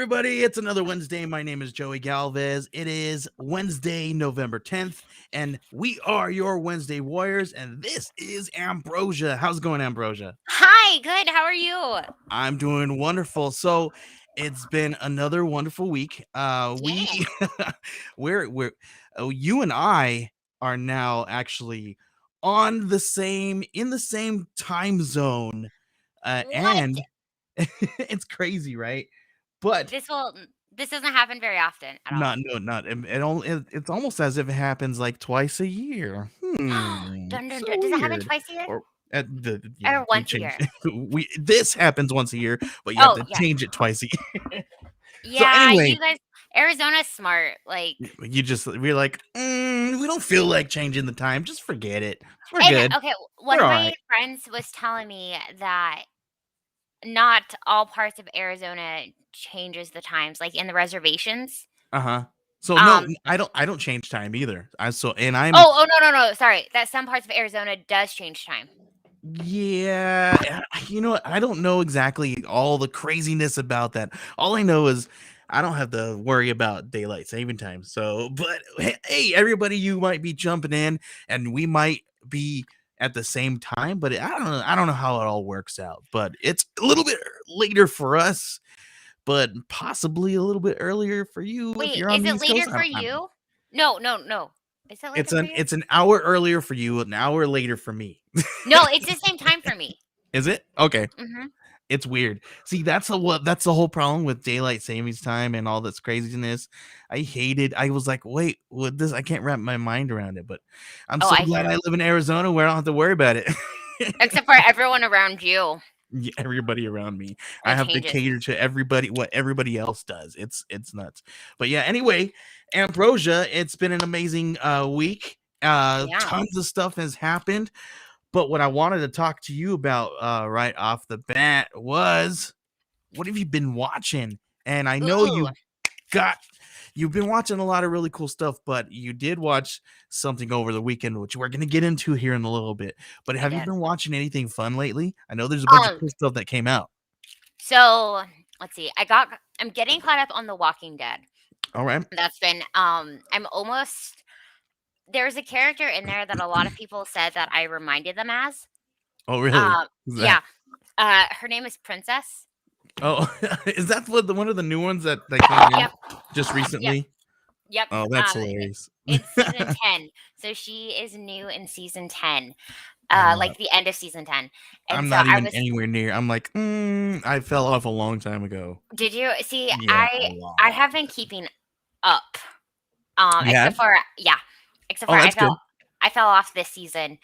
everybody. It's another Wednesday. My name is Joey Galvez. It is Wednesday, November 10th, and we are your Wednesday Warriors, and this is Ambrosia. How's it going, Ambrosia? Hi, good. How are you? I'm doing wonderful. So it's been another wonderful week. Yeah. We're you and I are now actually on the same in the same time zone, What? and it's crazy, right? But This doesn't happen very often at not all. no, not it's almost as if it happens, like, twice a year. Dun, dun, So dun. Does it happen weird. twice a year Or at the yeah, or we once a change year? we this happens once a year, but you have Oh, to yeah. change it twice a year. So Yeah, anyway, you guys, Arizona's smart. we're like, we don't feel like changing the time. Just forget it. We're And good. okay, one We're of all my right. friends was telling me that not all parts of Arizona changes the times, like in the reservations. Uh-huh. So no, Um, I don't change time either. And I'm oh, no. Sorry. That some parts of Arizona does change time. Yeah, you know what? I don't know exactly all the craziness about that. All I know is I don't have to worry about daylight saving time. So, but hey, everybody, you might be jumping in, and we might be at the same time, but I don't know. I don't know how it all works out. But it's a little bit later for us, but possibly a little bit earlier for you if Wait, you're on is the it East later Coast. for I don't know. you? No, no, no. Is it later for you? It's an hour earlier for you, an hour later for me. No, it's the same time for me. Is it okay? Mhm. It's weird. See, that's the whole problem with daylight savings time and all this craziness. I hated. I was like, wait, what this? I can't wrap my mind around it. But I'm Oh, so I glad do. I live in Arizona where I don't have to worry about it. Except for everyone around you. Yeah, everybody around me, I It have to changes. cater to everybody what everybody else does. It's nuts. But yeah, anyway, Ambrosia, it's been an amazing week. Yeah. Tons of stuff has happened. But what I wanted to talk to you about right off the bat was what have you been watching? And I know Ooh, got you've been watching a lot of really cool stuff, but you did watch something over the weekend, which we're gonna get into here in a little bit. But I have you did. been watching anything fun lately? I know there's a bunch of Um, cool stuff that came out. so let's see. I'm getting caught up on The Walking Dead. All right. That's been I'm almost there's a character in there that a lot of people said that I reminded them as. Oh, really? Is that Yeah. Her name is Princess. oh is that what one of the new ones that came in Yep, just yep, recently? yep. Oh, that's hilarious. It's season 10. So she is new in season 10. I'm not Like the end of season 10. And I'm so not I even was anywhere near. I'm like, I fell off a long time ago. Did you see Yeah, a I lot. have been keeping up. Yeah. Except for yeah, except for Oh, that's good. I fell off this season.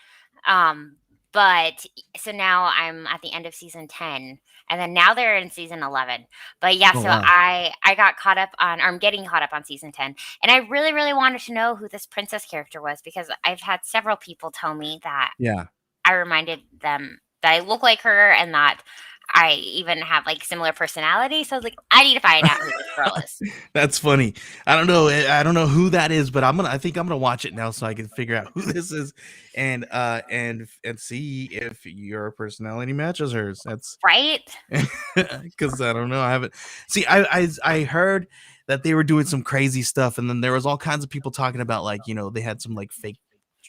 Um but so now I'm at the end of season 10 and then now they're in season 11. But yeah, Oh, so wow. I got caught up on or I'm getting caught up on season 10. And I really wanted to know who this princess character was because I've had several people tell me that Yeah. I reminded them that I look like her and that I even have like similar personality. So I was like, I need to find out who this girl is. That's funny. I don't know. I don't know who that is, but I think I'm gonna watch it now so I can figure out who this is, and see if your personality matches hers. That's Right? because I don't know. I haven't. See, I heard that they were doing some crazy stuff, and then there was all kinds of people talking about like they had some like fake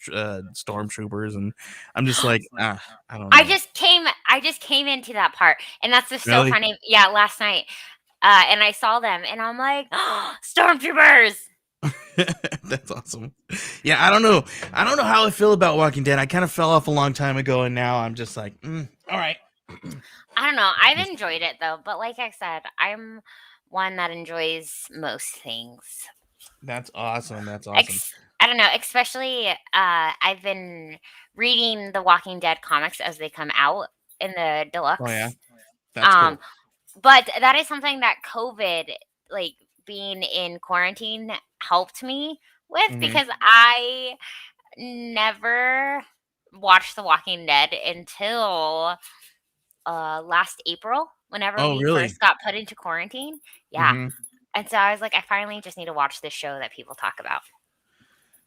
stormtroopers, and I'm just like I don't know. I just came into that part, and that's just so Really. funny. Yeah, last night, and I saw them, and I'm like, oh, stormtroopers. That's awesome. Yeah, I don't know. I don't know how I feel about Walking Dead. I kind of fell off a long time ago, and now I'm just like, all right. I don't know. I've enjoyed it though, but like I said, I'm one that enjoys most things. That's awesome. That's awesome. I don't know, especially I've been reading the Walking Dead comics as they come out in the Oh yeah, deluxe. that's Um, cool. but that is something that COVID, like being in quarantine, helped me with Hmm. because I never watched The Walking Dead until last April, whenever Oh we really? first got put into quarantine. Yeah. Hmm. And so I was like, I finally just need to watch this show that people talk about.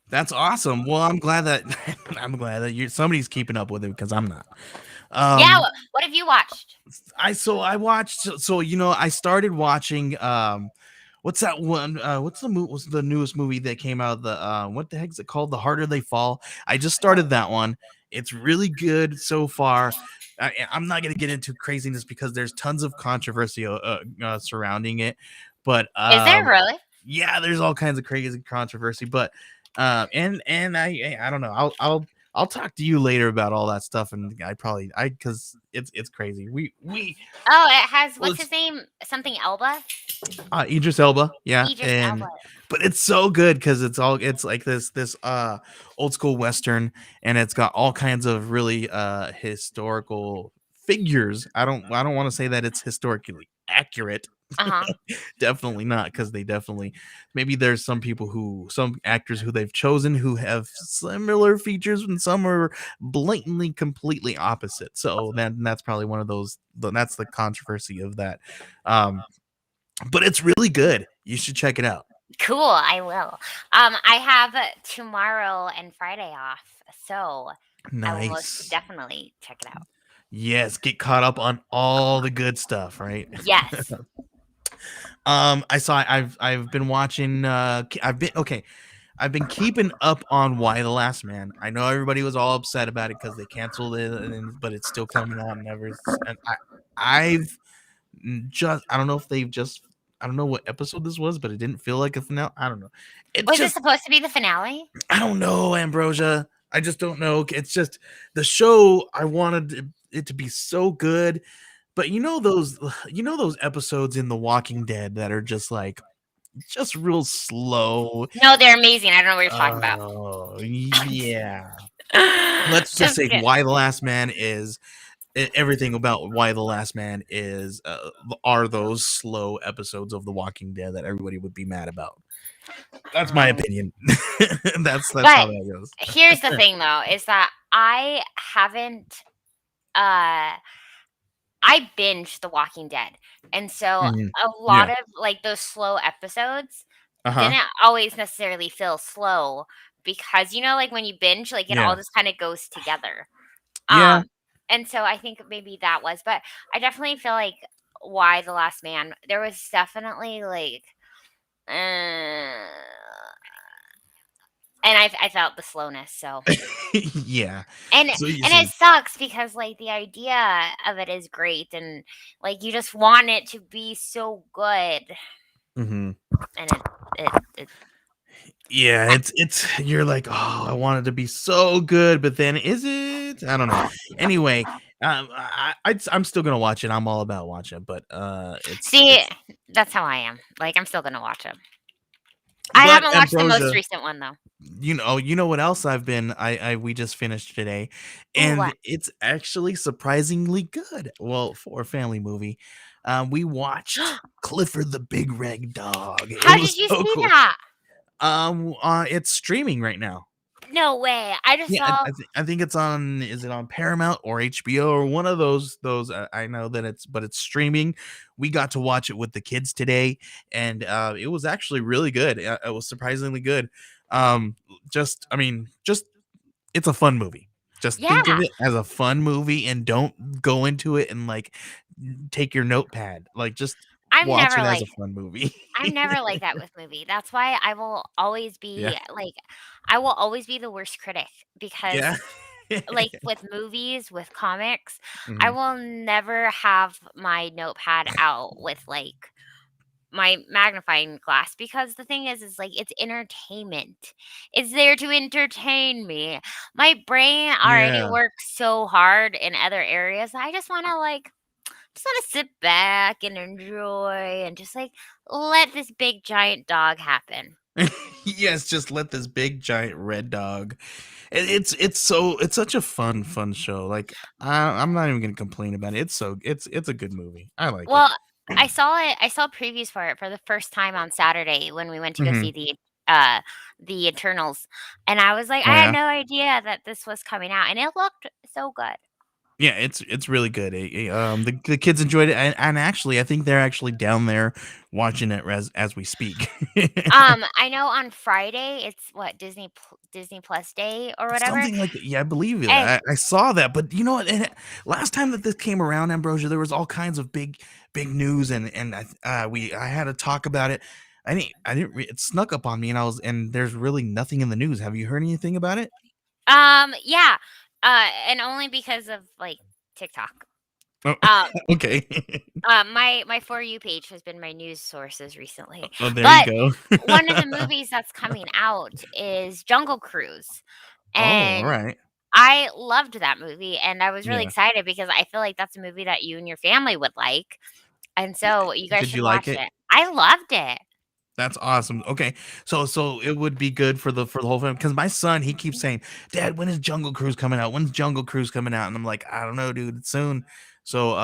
That's awesome. Well, I'm glad that I'm glad that you somebody's keeping up with it because I'm not. Yeah. Um, What have you watched? I watched, I started watching what's that one what's the newest movie that came out, the what the heck is it called, The Harder They Fall. I just started that one. It's really good so far. I'm not going to get into craziness because there's tons of controversy surrounding it, but Is there really? yeah, there's all kinds of crazy controversy, but and I don't know. I'll talk to you later about all that stuff, and I because it's crazy. We Oh, it has, well, what's it's his name? Something Elba? Idris Elba, yeah, Idris and Elba. but it's so good because it's like this old school western, and it's got all kinds of really historical figures. I don't want to say that it's historically accurate. Uh-huh. Definitely not, because they definitely, maybe there's some actors who they've chosen who have similar features and some are blatantly completely opposite. So that's probably one of those, that's the controversy of that. um but it's really good. You should check it out. Cool, I will. I have tomorrow and Friday off, so I will most Nice. definitely check it out. Yes, get caught up on all the good stuff, right? Yes. I've been watching I've been keeping up on Why the Last Man. I know everybody was all upset about it because they canceled it, but it's still coming out and I've I don't know if they've just, I don't know what episode this was, but it didn't feel like a finale. I don't know. It Was this just, supposed to be the finale? I don't know, Ambrosia. I just don't know. It's just the show. I wanted it to be so good, but those episodes in The Walking Dead that are just like just real slow. No, they're amazing. I don't know what you're talking about. Oh yeah. Let's just Just say kidding. Why the Last Man is everything about Why the Last Man is are those slow episodes of The Walking Dead that everybody would be mad about. That's my Um, opinion. That's how but that goes. here's the thing, though, is that I haven't. Uh, I binged The Walking Dead, and so Mhm. a lot Yeah. of like those slow episodes Uh-huh. didn't always necessarily feel slow because like when you binge, like it all Yeah. just kind of goes together. Yeah. Um, and so I think maybe that was, but I definitely feel like why the last man, there was definitely like, uh, and I felt the slowness. So Yeah. and So you and it see. sucks because like the idea of it is great and like you just want it to be so good Mhm. and it Yeah, it's you're like, "Oh, I want it to be so good," but then is it? I don't know. Anyway, I'm still gonna watch it. I'm all about watching it, but see, it's that's how I am. Like I'm still gonna watch it. I but haven't watched the most Ambrosia, recent one though. you know what else I've been I we just finished today, Ooh, and what? it's actually surprisingly good. Well, for a family movie, we watched Clifford the Big Red Dog. It How did was you so see cool. that? It's streaming right now. No way. I just Yeah, saw. I think it's on. Is it on Paramount or HBO or one of those? I know that it's streaming. We got to watch it with the kids today, and it was actually really good. It was surprisingly good. Just it's a fun movie. Just think of Yeah, it as a fun movie, and don't go into it and like take your notepad. Like just I'm watch never it as like a fun movie. I'm never like that with movie. That's why I will always Yeah, be like I will always be the worst critic because yeah. like with movies, with comics, I Mhm. will never have my notepad out with like my magnifying glass because the thing is like it's entertainment. It's there to entertain me. My brain already Yeah. works so hard in other areas. I just want to sit back and enjoy and just like let this big giant dog happen. Yes, just let this big giant red dog. It's such a fun show. Like I'm not even gonna complain about it. It's a good movie. I like it. Well, I saw it. I saw previews for it for the first time on Saturday when we went to go Hmm. see the Eternals, and I was like, Oh I had yeah. no idea that this was coming out, and it looked so good. Yeah, it's really good. The kids enjoyed it, and actually, I think they're actually down there watching it as we speak. I know on Friday it's what Disney Plus Day or whatever, Something like that. Yeah, I believe it. and I saw that, but you know what? Last time that this came around, Ambrosia, there was all kinds of big news, and I had to talk about it. It snuck up on me, and there's really nothing in the news. Have you heard anything about it? yeah, and only because of like TikTok. Oh, Um, okay. my For You page has been my news sources recently, Oh, there you but go. one of the movies that's coming out is Jungle Cruise, Oh, all and right. I loved that movie, and I was really Yeah. excited because I feel like that's a movie that you and your family would like, and so you guys Did should you like watch it? it. I loved it. That's awesome. Okay, so it would be good for the whole family because my son he keeps saying, "Dad, when is Jungle Cruise coming out? When's Jungle Cruise coming out?" And I'm like, "I don't know, dude. It's soon." So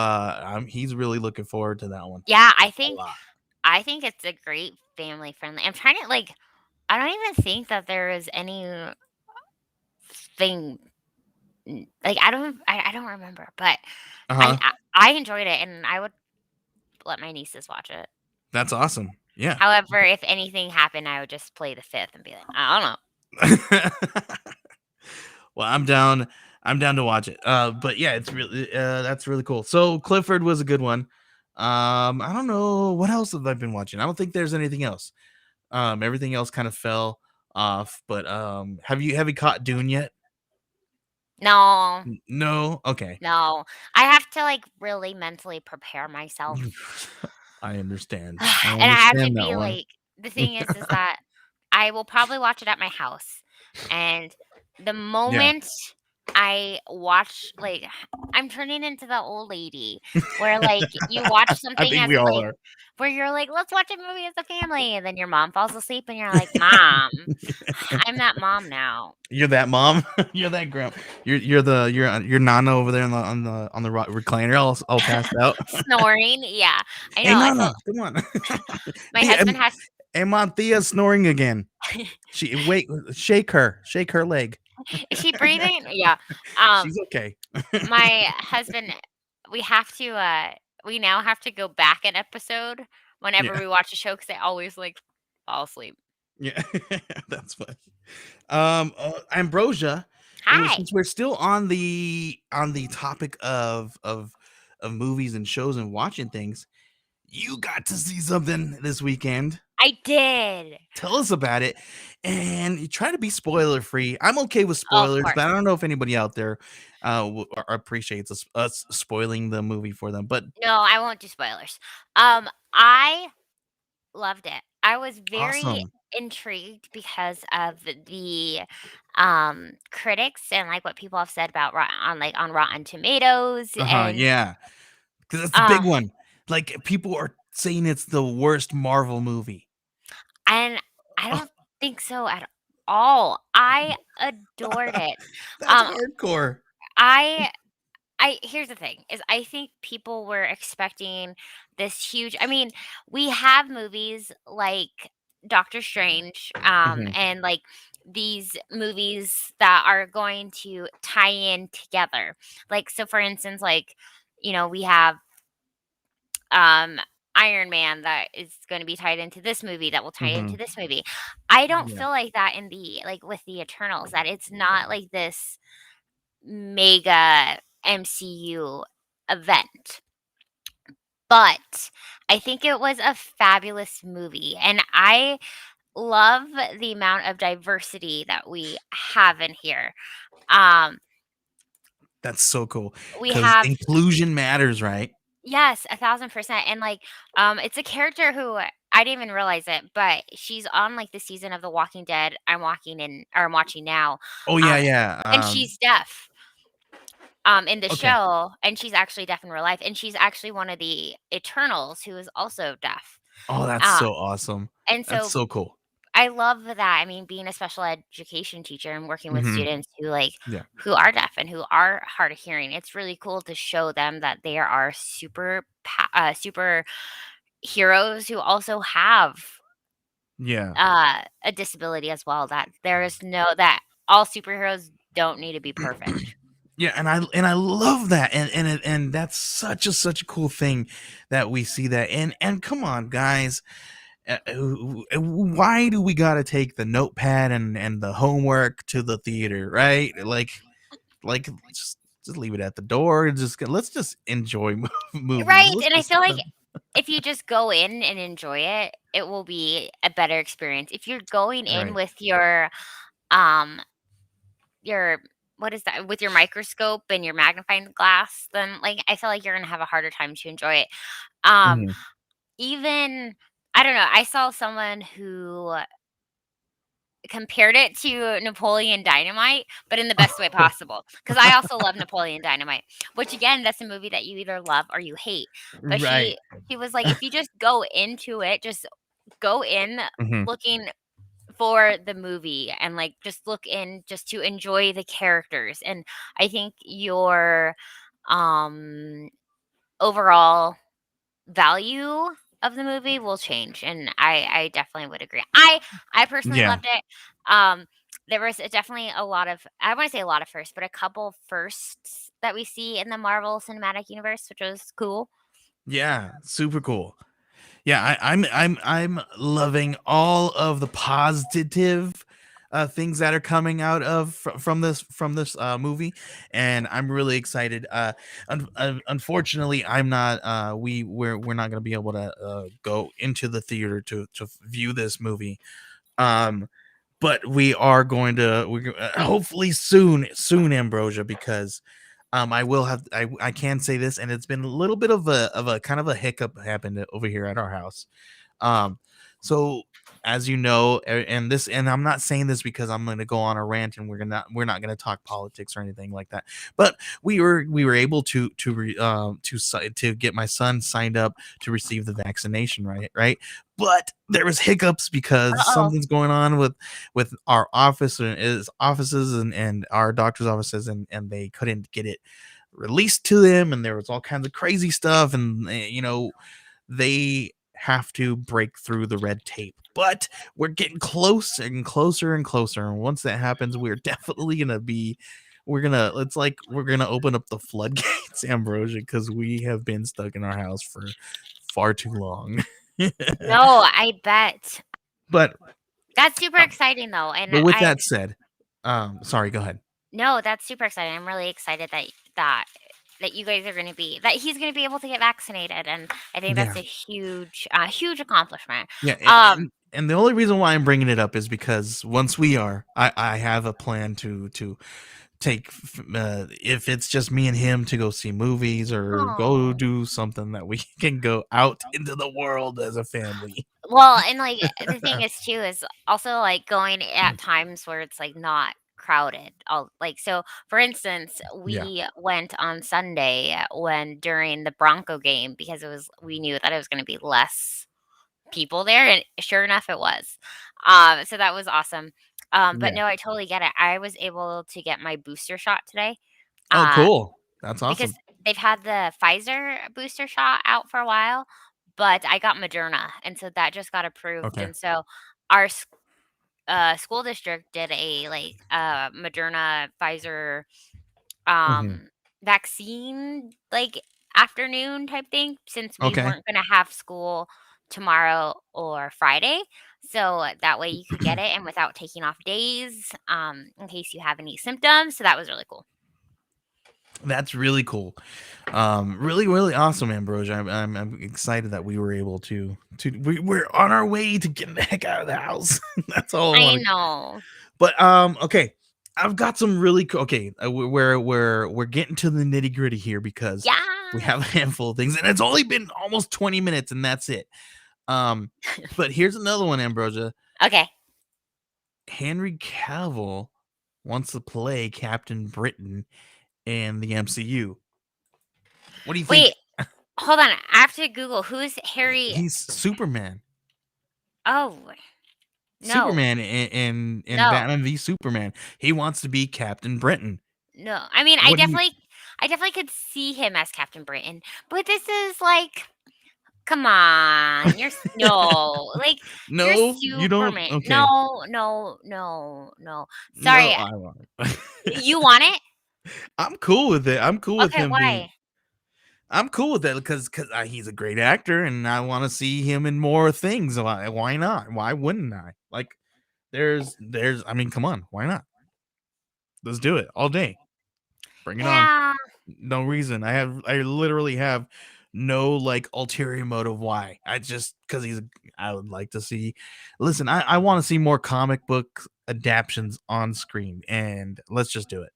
he's really looking forward to that one Yeah, a lot. I think it's a great family friendly. I'm trying to like I don't even think that there is anything like I don't remember, but Uh huh. I enjoyed it and I would let my nieces watch it. That's awesome. Yeah. However, if anything happened, I would just play the fifth and be like, I don't know. Well, I'm down. I'm down to watch it. But yeah, it's really that's really cool. So Clifford was a good one. I don't know what else have I been watching. I don't think there's anything else. Everything else kind of fell off. But have you caught Dune yet? No, No. Okay. no. I have to like really mentally prepare myself. I understand. I And I have to understand that be one. like the thing is that I will probably watch it at my house. And the Yeah. moment I watch like I'm turning into the old lady where like you watch I something think as we all like are. where you're like, let's watch a movie as a family, and then your mom falls asleep and you're like, Mom, I'm that mom now. You're that mom. You're that grandma. You're Nana over there on the recliner, all passed out. Snoring. Yeah. I Hey know. I Nana, felt come on. my Thea, husband has hey mom, Thea's snoring again. She wait, shake her leg. is she breathing? Yeah. Um She's okay. my husband we have to we now have to go back an episode whenever Yeah, we watch a show because I always like fall asleep. yeah, that's fun. Ambrosia, Hi. since we're still on the topic of movies and shows and watching things, you got to see something this weekend. I did. Tell us about it, and you try to be spoiler free. I'm okay with Oh, of spoilers, course. but I don't know if anybody out there appreciates us spoiling the movie for them. But No, I won't do spoilers. I loved it. I was very awesome. intrigued because of the critics and like what people have said about on Rotten Tomatoes Uh-huh, and yeah, because that's the uh big one. Like, people are saying it's the worst Marvel movie. and I Oh, don't think so at all. I adored it. that's Um hardcore. I here's the thing is I think people were expecting this huge I mean, we have movies like Doctor Strange, Mhm, and like these movies that are going to tie in together. Like so for instance, like, we have um Iron Man that is going to be tied into this movie that will tie into mhm, this movie. I don't yeah, feel like that in the like with the Eternals, that it's not like this mega MCU event. But I think it was a fabulous movie, and I love the amount of diversity that we have in here. Um, that's so cool. we Because have inclusion matters, right? yes, 1,000%, and, like, it's a character who I didn't even realize it, but she's on, like, the season of The Walking Dead I'm watching now, Oh, yeah, um, yeah, and she's deaf. In the okay. show, and she's actually deaf in real life, and she's actually one of the Eternals who is also deaf. Oh, that's Uh, so awesome. and That's so so cool. I love that. I mean, being a special education teacher and working with Mhm, students who like yeah, who are deaf and who are hard of hearing, it's really cool to show them that there are super heroes who also have yeah. a disability as well. That there is no that all superheroes don't need to be perfect. Yeah, and I love that, and that's such a cool thing that we see that. And come on, guys, why do we got to take the notepad and the homework to the theater, right? Like just leave it at the door. Let's just enjoy movies. Right, Let's and I just feel like if you just go in and enjoy it, it will be a better experience. If you're going in right. with um your what is that? With your microscope and your magnifying glass, then like I feel like you're gonna have a harder time to enjoy it. Um Mhm. Even I don't know, I saw someone who compared it to Napoleon Dynamite, but in the best way possible. Because I also love Napoleon Dynamite, which again, that's a movie that you either love or you hate. But Right. she was like, if you just go into it, just go in Mhm. looking for the movie and like just look in just to enjoy the characters. And I think your um overall value of the movie will change, and I definitely would agree. I personally Yeah. loved it. Um, there was definitely a lot of I want to say a lot of firsts, but a couple firsts that we see in the Marvel Cinematic Universe, which was cool. Yeah. Super cool. Yeah, I'm loving all of the positive things that are coming out of from this movie, and I'm really excited. Unfortunately, I'm not. We're not going to be able to go into the theater to view this movie. Um, but we are going to hopefully soon, Ambrosia, because I will have I can say this, and it's been a little bit of a kind of a hiccup happened over here at our house. um, so as you know, and I'm not saying this because I'm going to go on a rant, and we're not going to talk politics or anything like that. But we were able to get my son signed up to receive the vaccination, right. But there was hiccups because Uh-oh. something's going on with our office and his offices and our doctor's offices, and they couldn't get it released to them, and there was all kinds of crazy stuff, and they have to break through the red tape. But we're getting closer and closer and closer. And once that happens, we're definitely gonna be it's like we're gonna open up the floodgates, Ambrosia, because we have been stuck in our house for far too long. No, I bet. but That's super um, exciting though. And but with I that said, sorry, go ahead. no, that's super exciting. I'm really excited that that you guys are going to be that he's going to be able to get vaccinated, and I think that's Yeah. a huge accomplishment. Yeah, Um and the only reason why I'm bringing it up is because once we are, I have a plan to take if it's just me and him to go see movies or go oh. do something that we can go out into the world as a family. Well, and like the thing is too is also like going at times where it's like not crowded. All like so for instance, Yeah. we went on Sunday when during the Bronco game because it was we knew that it was going to be less people there, and sure enough it was. So that was awesome. But Yeah. no, I totally get it. I was able to get my booster shot today. Oh, Uh cool. That's because awesome. they've had the Pfizer booster shot out for a while, but I got Moderna, and so that just got approved. Okay. And so our school district did a like Moderna Pfizer Hmm. um vaccine like afternoon type thing since we Okay. weren't going to have school tomorrow or Friday. So that way you could get it and without taking off days in case you have any symptoms. So that was really cool. That's really cool. Really awesome, Ambrosia. I'm excited that we were able we're on our way to getting the heck out of the house. That's all I I want to. know. But okay, I've got some really okay. We're getting to the nitty gritty here because we have a Yes. handful of things, and it's only been almost 20 minutes, and that's it. Um, but here's another one, Ambrosia. Okay. Henry Cavill wants to play Captain Britain in the MCU. What do you think? Wait, hold on. I have to Google who's Harry. He's Superman. Oh, no. Superman in No. Batman v Superman. He wants to be Captain Britain. No. I mean, What do you? I definitely could see him as Captain Britain, but this is like come on. No. Like you're No, you don't. Superman. Okay. No, no, no, no. No, Sorry. I want it. You want it? I'm cool with it. I'm cool with Okay, him being. why? I'm cool with that because he's a great actor, and I want to see him in more things. Why not? Why wouldn't I? Like, there's. I mean, come on, why not? Let's do it all day. Bring it on. Yeah. No reason. I literally have no like ulterior motive why. I just because he's. I would like to see. Listen, I want to see more comic book adaptions on screen, and let's just do it.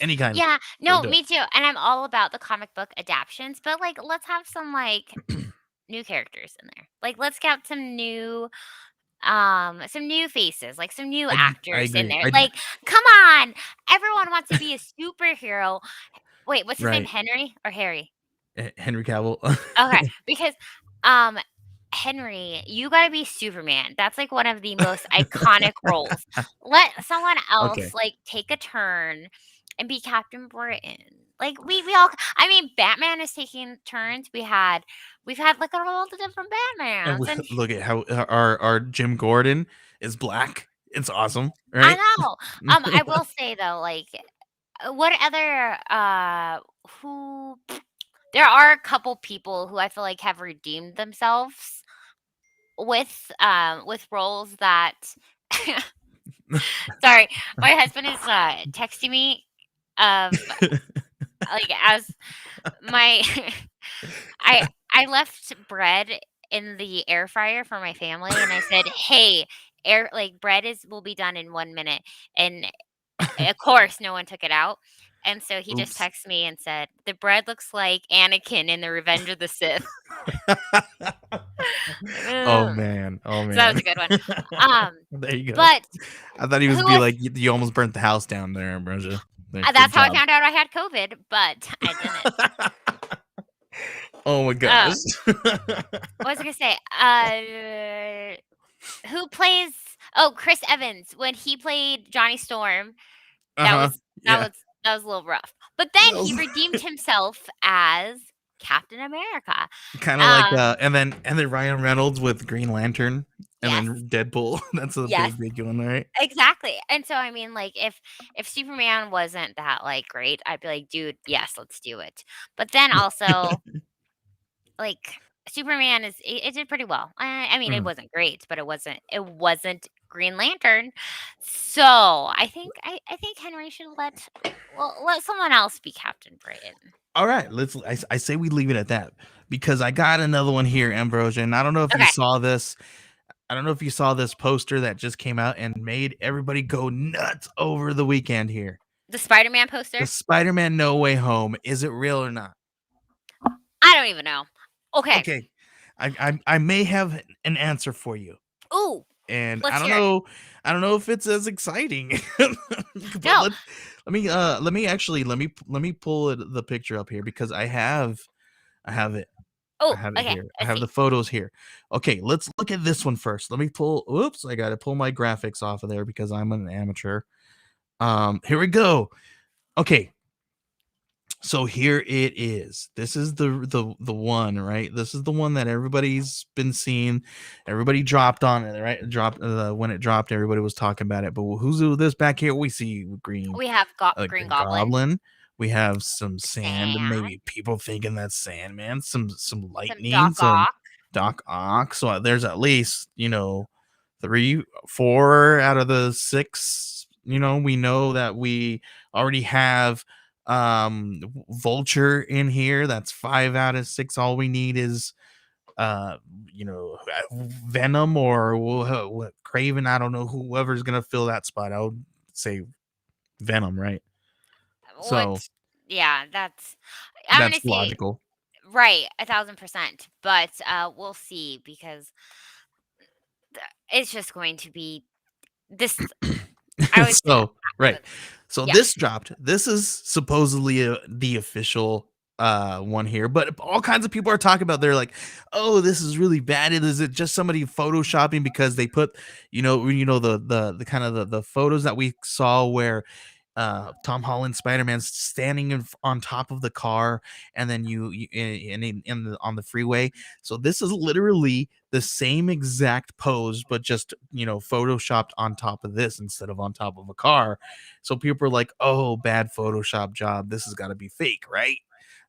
Any kind. Yeah, Let's no, do me too, and I'm all about the comic book adaptions, but, like, let's have some, like, it. new characters in there. Like, let's get some new faces, like, some new I actors in agree. there. I Like, come on! Everyone wants to be a superhero. Wait, what's his name? right. Henry or Harry? Henry Cavill. Okay, because, um, Henry, you gotta be Superman. That's, like, one of the most iconic roles. Let someone else, Okay. like, take a turn and be Captain Britain. Like, we all I mean, Batman is taking turns. We've had, like, all the different And Batmans, and look at how our Jim Gordon is black. It's awesome, I right? know. I will say, though, like, what other, who there are a couple people who I feel like have redeemed themselves with roles that sorry, my husband is, texting me of, like, as my I left bread in the air fryer for my family, and I said, "Hey, air like, bread is will be done in 1 minute," and, of course, no one took it out, and so he just Oops. texted me and said, "The bread looks like Anakin in The Revenge of the Sith." Oh Ugh. man. Oh So that was man. a good one. Um, There you go. but I thought he was who be was like you almost burnt the house down there, Ambrosia. Good that's how I job. found out I had COVID, but I didn't. Oh my Uh, gosh. what was I gonna say? Who plays Chris Evans, when he played Johnny Storm, that Uh-huh. was that Yeah. was that was a little rough. But then That he was redeemed himself as Captain America. kind of like Um, and then Ryan Reynolds with Green Lantern and yes, then Deadpool. That's a yes, big one, right? exactly. And so I mean, like, if Superman wasn't that, like, great, I'd be like, "Dude, yes, let's do it." But then also, like, Superman it did pretty well. I mean, it Mhm. wasn't great, but it wasn't Green Lantern. So, I think Henry should let someone else be Captain Britain. All right, I say we leave it at that because I got another one here, Ambrosia, and I don't know if you Okay, saw this. I don't know if you saw this poster that just came out and made everybody go nuts over the weekend here. the Spider-Man The poster? Spider-Man No Way Home, is it real or not? I don't even know. Okay. Okay, I may have an answer for you, Ooh, and let's hear it. I don't know if it's as exciting, but No. let me pull the picture up here because I have it. I Oh, have it okay, here. I let's have see. the photos here. Okay, let's look at this one first. Let me pull. Oops, I got to pull my graphics off of there because I'm an amateur. Here we go. Okay, so here it is. This is the one, right? This is the one that everybody's been seeing. Everybody dropped on it, right? Dropped when it dropped. Everybody was talking about it. But who's this back here? We see green, We have Green Green Goblin, Goblin. We have some sand. Sand, Maybe people thinking that's Sandman. Some some lightning. Doc Some Ock, Doc Ock. So there's at least three, four out of the six. We know that we already have Vulture in here. That's 5 out of 6. All we need is uh Venom or what Craven. I don't know whoever's gonna fill that spot. I would say Venom, right? So what yeah, I'm that's gonna say logical. right, 1,000%, but, we'll see because it's just going to be this I would say So right. So yeah, this dropped. This is supposedly the official one here, but all kinds of people are talking about. They're like, "Oh, this is really bad. Is it just somebody photoshopping because they put, the kind of the photos that we saw where Tom Holland Spider-Man standing on top of the car, and then in the on the freeway. So this is literally the same exact pose, but just photoshopped on top of this instead of on top of a car. So people are like, "Oh, bad Photoshop job. This has got to be fake, right?"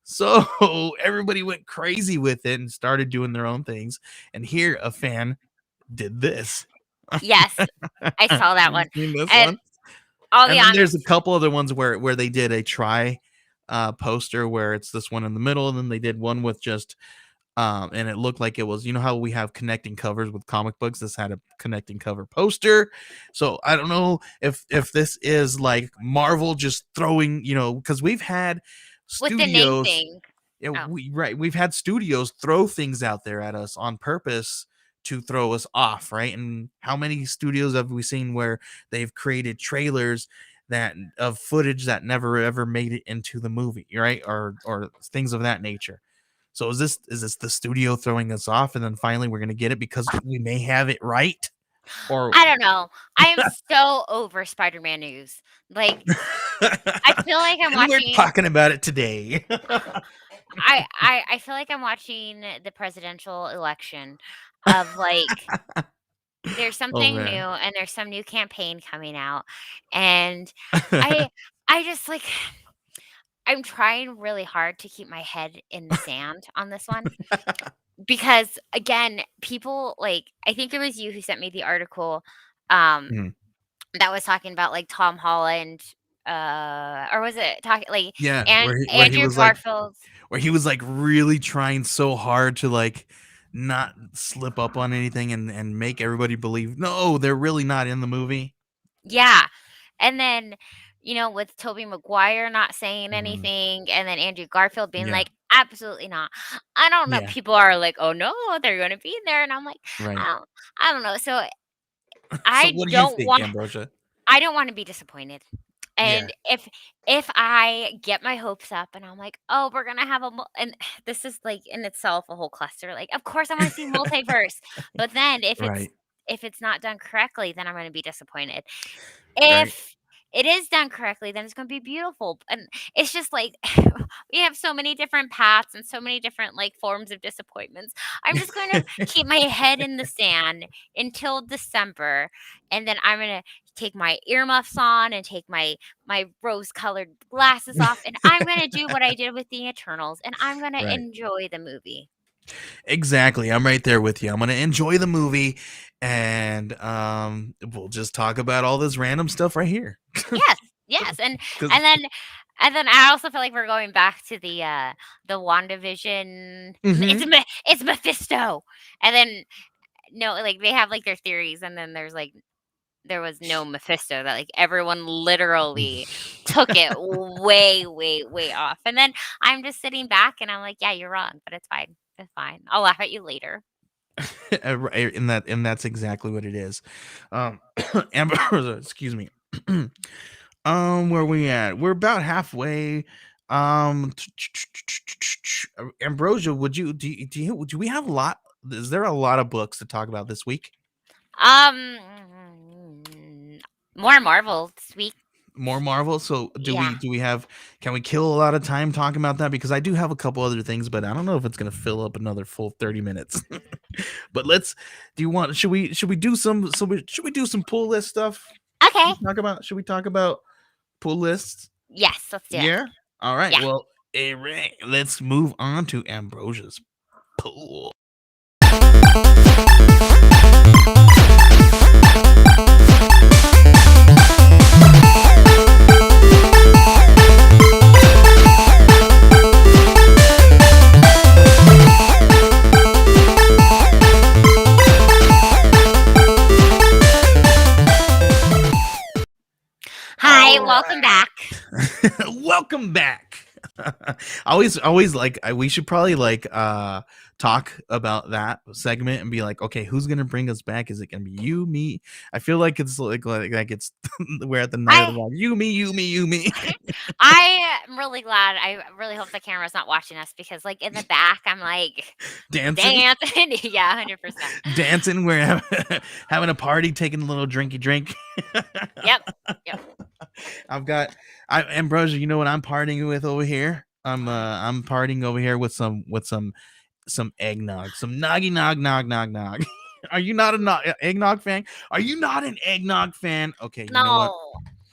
So everybody went crazy with it and started doing their own things. And here, a fan did this. Yes, I saw that You one, seen this and one? I'll be And then there's a honest. couple other ones where they did a try poster where it's this one in the middle, and then they did one with just and it looked like it was, how we have connecting covers with comic books. This had a connecting cover poster. So I don't know if this is like Marvel just throwing, because we've had With the name studios. thing. Yeah, Oh, we've had studios throw things out there at us on purpose to throw us off, right? And how many studios have we seen where they've created trailers that of footage that never ever made it into the movie, right? Or things of that nature. So is this the studio throwing us off, and then finally we're gonna get it because we may have it right? Or I don't know. I am so over Spider-Man news. Like, I feel like I'm and we're watching talking about it today. I feel like I'm watching the presidential election of, like, there's Oh something new man. and there's some new campaign coming out, and I I just, like I'm trying really hard to keep my head in the sand on this one because, again, people, like I think it was you who sent me the article, um, Mhm. that was talking about, like, Tom Holland, or was it talking like, Yeah, and where he Andrew was like Garfield. really trying so hard to like not slip up on anything and make everybody believe no, they're really not in the movie. Yeah, and then, with Tobey Maguire not saying Mhm. anything, and then Andrew Garfield being Yeah, like, "Absolutely not." I don't know, yeah, people are like, "Oh, no, they're gonna be in there," and I'm like, right. "I don't I don't know." So, So I what do you don't think, want Ambrosia? I don't wanna be disappointed, Yeah. and if I get my hopes up and I'm like, "Oh, we're gonna have a mul," and this is, like, in itself a whole cluster, like, of course I wanna see multiverse, but then Right, if it's not done correctly, then I'm gonna be disappointed. right. If it is done correctly, then it's gonna be beautiful, and it's just like we have so many different paths and so many different, like, forms of disappointments. I'm just gonna keep my head in the sand until December, and then I'm gonna take my earmuffs on and take my rose-colored glasses off, and I'm gonna do what I did with the Eternals, and I'm gonna Right. enjoy the movie. Exactly. I'm right there with you. I'm gonna enjoy the movie, and we'll just talk about all this random stuff right here. Yes, yes, Because and then and then I also feel like we're going back to the WandaVision. It's Mephisto, and then no, like they have like their theories, and then there was no Mephisto. That like everyone literally took it way, way, way off, and then I'm just sitting back and I'm like, yeah, you're wrong, but it's fine. It's fine. I'll laugh at you later. and that's exactly what it is. Um, Amber, excuse me. Where we at? We're about halfway. Um, Ambrosia, do we have a lot? Is there a lot of books to talk about this week? Um, more Marvel this week. More Marvel. So Yeah. do we have? Can we kill a lot of time talking about that? Because I do have a couple other things, but I don't know if it's gonna fill up another full 30 minutes. But let's. Do you want? Should we do some? Should we do some pull list stuff? Okay. Should we talk about pull lists? Yes, let's do it. Yeah. All right. Yeah. Well, right, let's move on to Ambrosia's pool. Hi, All welcome right. back. Welcome back. Always like we should probably like talk about that segment and be like, okay, who's gonna bring us back? Is it gonna be you, me? I feel like it's like it's we're at the night of the I rock. You, me, you, me, you, me. I am really glad. I really hope the camera's not watching us because, like, in the back, I'm like Dancing, dancing. Yeah, 100%. dancing. We're having a party, taking a little drinky drink. Yep. Yep. I've got Ambrosia. You know what I'm partying with over here? What? I'm partying over here with some eggnog, some noggy nog. Are you not a eggnog fan? Are you not an eggnog fan? Okay, you know what,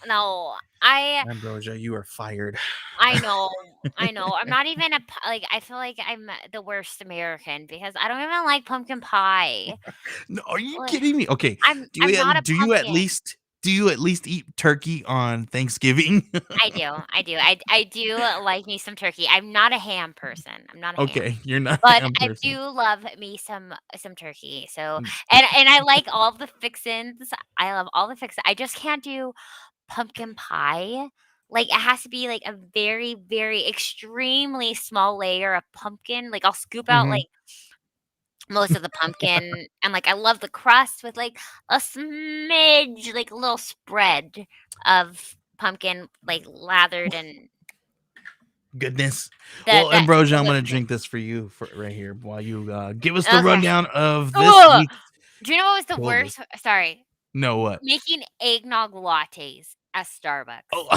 No, no. I Ambrosia, you are fired. I know, I know. I'm not even like, I feel like I'm the worst American because I don't even like pumpkin pie. No, are you Like, kidding me? Okay, I'm not a pumpkin. do you at least eat turkey on Thanksgiving? I do, I do. I do like me some turkey. I'm not a ham person. I'm not a ham. Okay, you're not a But ham I person. do love me some turkey. So, and I like all the fixins. I love all the fixins. I just can't do pumpkin pie. Like, it has to be, like, a very, very extremely small layer of pumpkin. Like, I'll scoop out, Mhm. like, most of the pumpkin, and, like, I love the crust with, like, a smidge, like, a little spread of pumpkin, like, lathered in Goodness. the Well, the Ambrosia, I'm whipped gonna cream. drink this for you for right here while you give us the Okay. rundown of this Ugh! week's Do you know what was the cold list. worst? Sorry. No, what? Making eggnog lattes at Starbucks. Oh,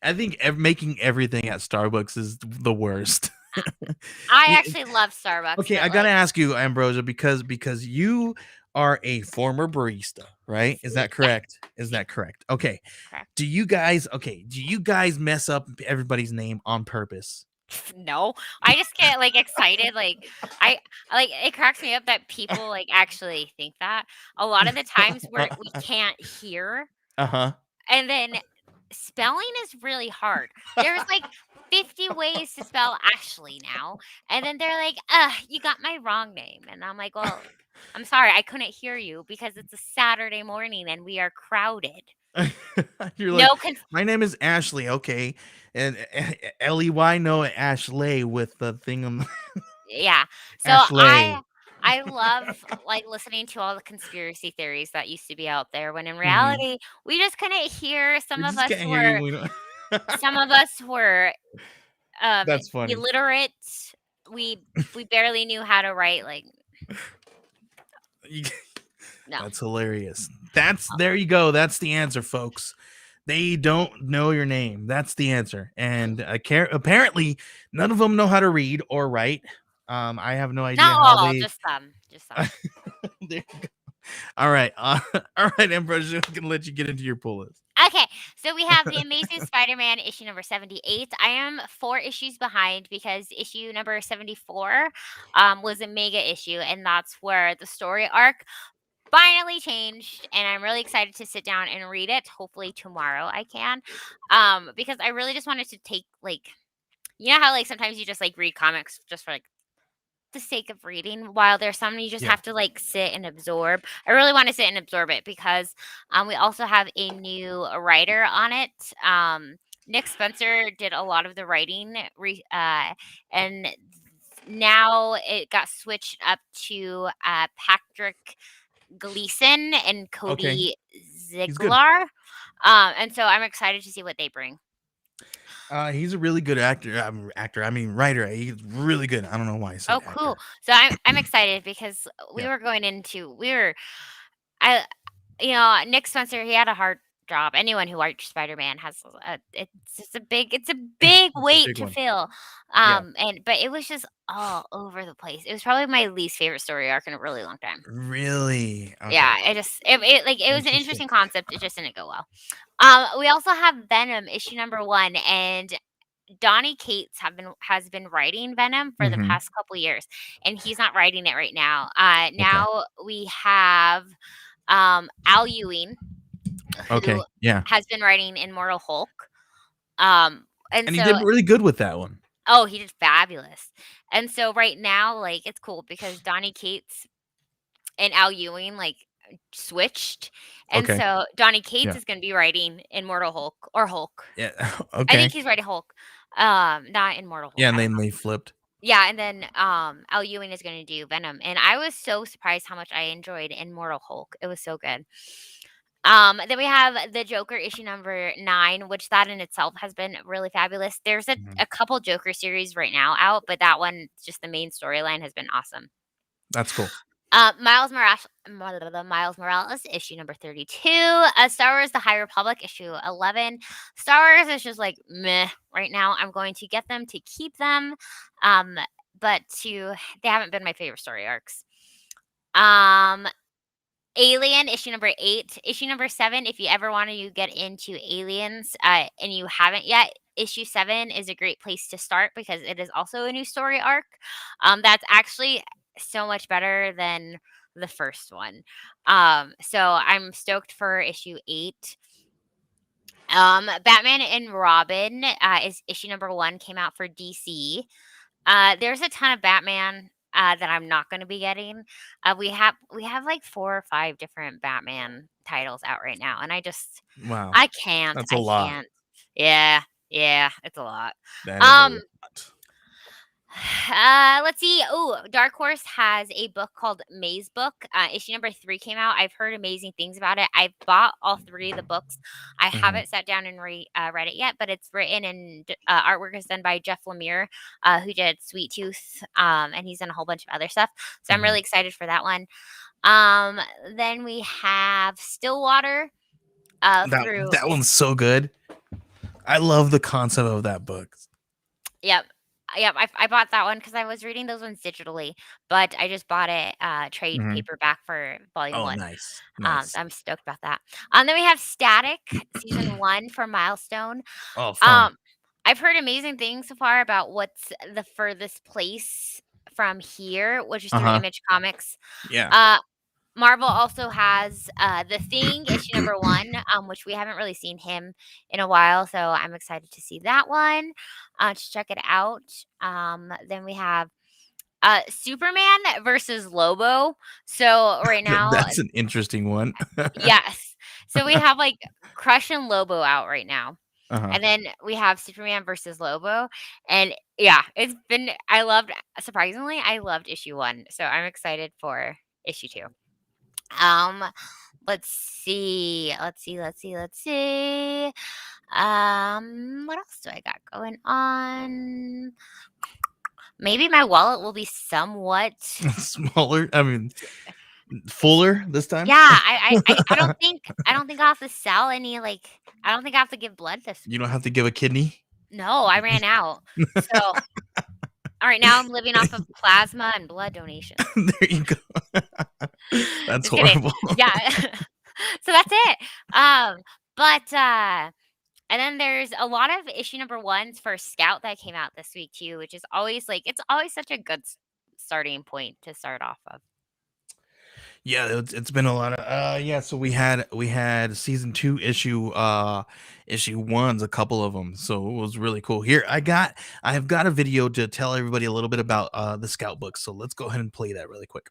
I think making everything at Starbucks is the worst. I Y- actually love Starbucks, okay, I but, gotta like, ask you, Ambrosia, because you are a former barista, right? Is see, that yeah, correct? Is see, that correct? Okay. correct. Do you guys mess up everybody's name on purpose? No, I just get, like, excited, I like, it cracks me up that people, like, actually think that. A lot of the times we can't hear, Uh-huh. and then spelling is really hard. There's, like, 50 ways to spell Ashley now, and then they're like, "Ugh, you got my wrong name," and I'm like, "Well, I'm sorry, I couldn't hear you because it's a Saturday morning and we are crowded." You're like, No cons my name is Ashley, okay, and Ley, no Ashley with the thing on Yeah. So Ashley. I love, like, listening to all the conspiracy theories that used to be out there when in Mhm. reality, we just couldn't hear. We just can't hear you. We don't. Some of us were, um, That's funny. illiterate. We we barely knew how to write, like, You- no. That's hilarious. That's there you go. That's the answer, folks. They don't know your name. That's the answer. And apparently, none of them know how to read or write. I have no idea Not how all, they. just some, just some. There you go. All right, all right, Ambrose. I'm gonna let you get into your pull list. Okay, so we have The Amazing Spider-Man issue number 78. I am 4 issues behind because issue number 74, was a mega issue, and that's where the story arc finally changed, and I'm really excited to sit down and read it. Hopefully tomorrow I can, because I really just wanted to take, like, you know how, like, sometimes you just, like, read comics just for, like, the sake of reading, while there's some you just Yeah. have to, like, sit and absorb. I really want to sit and absorb it because, we also have a new writer on it. Nick Spencer did a lot of the writing, and now it got switched up to Patrick Gleason and Okay. Cody He's good. Ziegler. And so I'm excited to see what they bring. He's a really good actor. I mean, writer. He's really good. I don't know why I said Oh, cool. actor. So I'm excited because Yeah. we were I Nick Spencer, he had a hard job. Anyone who worked Spider-Man has it's a big It's a weight big to one. fill. Yeah. But it was just all over the place. It was probably my least favorite story arc in a really long time. Really? Yeah, Okay. it was an Interesting. interesting concept. It just didn't go well. We also have Venom issue number 1, and Donny Cates has been writing Venom for the Mhm. past couple years, and he's not writing it right now. Okay. Now we have Al Ewing, who Okay. Yeah. has been writing Immortal Hulk. And And he so did really good with that one. oh, he did fabulous. And so right now, like, it's cool because Donny Cates and Al Ewing, like, switched. And Okay. so Donny Cates Yeah. is going to be writing Immortal Hulk or Hulk. Yeah. I think Okay. he's writing Hulk. Not Immortal Hulk. Yeah, I and don't then know. they flipped. Yeah, and then Al Ewing is going to do Venom, and I was so surprised how much I enjoyed Immortal Hulk. It was so good. Then we have the Joker issue number 9, which that in itself has been really fabulous. There's Mhm. a couple Joker series right now out, but that one, just the main storyline has been awesome. That's cool. Miles Morales, issue number 32. Star Wars: The High Republic, issue 11. Star Wars is just like meh right now. I'm going to get them to keep them, um, but they haven't been my favorite story arcs. Um, Alien, issue number 8. Issue number 7, if you ever want to get into aliens and you haven't yet, issue 7 is a great place to start because it is also a new story arc. That's actually so much better than the first one. So I'm stoked for issue 8. Batman and Robin is issue number 1, came out for DC. There's a ton of Batman that I'm not going to be getting. We have like 4 or 5 different Batman titles out right now, and Wow, I can't. that's a I lot. can't. Yeah, yeah, it's a lot. That is a Um, lot. let's see. Oh, Dark Horse has a book called Maze Book. Issue number 3 came out. I've heard amazing things about it. I've bought all 3 of the books. I Mhm. haven't sat down and read it yet, but it's written and artwork is done by Jeff Lemire, who did Sweet Tooth, and he's done a whole bunch of other stuff. So I'm Mhm. really excited for that one. Um, then we have Stillwater. That Through that one's so good. I love the concept of that book. Yep. Yep, I bought that one because I was reading those ones digitally, but I just bought it, trade Mhm. paperback for volume Oh, 1. nice, So nice. I'm stoked about that. Then we have Static, season 1 for Milestone. Oh, fun. Um, I've heard amazing things so far about what's the furthest place from here, which is through Uh-huh. Image Comics. Yeah. Uh Marvel also has The Thing, issue number 1, which we haven't really seen him in a while, so I'm excited to see that one, to check it out. Then we have Superman versus Lobo. So right now, That's an interesting one. yes. So we have like Crush and Lobo out right now. Uh-huh. And then we have Superman versus Lobo. And yeah, surprisingly, I loved issue 1. So I'm excited for issue 2. Um, let's see. What else do I got going on? Maybe my wallet will be somewhat. Smaller, I mean, fuller this time? Yeah, I don't think I'll have to sell any, like, I don't think I have to give blood this You don't week. have to give a kidney? No, I ran out. So, all right, now I'm living off of plasma and blood donations. There you go. That's Just kidding. horrible. Yeah. So that's it. Um, but and then there's a lot of issue number 1s for Scout that came out this week too, which is always like it's always such a good starting point to start off of. Yeah, it's been a lot of yeah, so we had season 2 issue 1s, a couple of them. So it was really cool. Here I have got a video to tell everybody a little bit about the Scout book. So let's go ahead and play that really quick.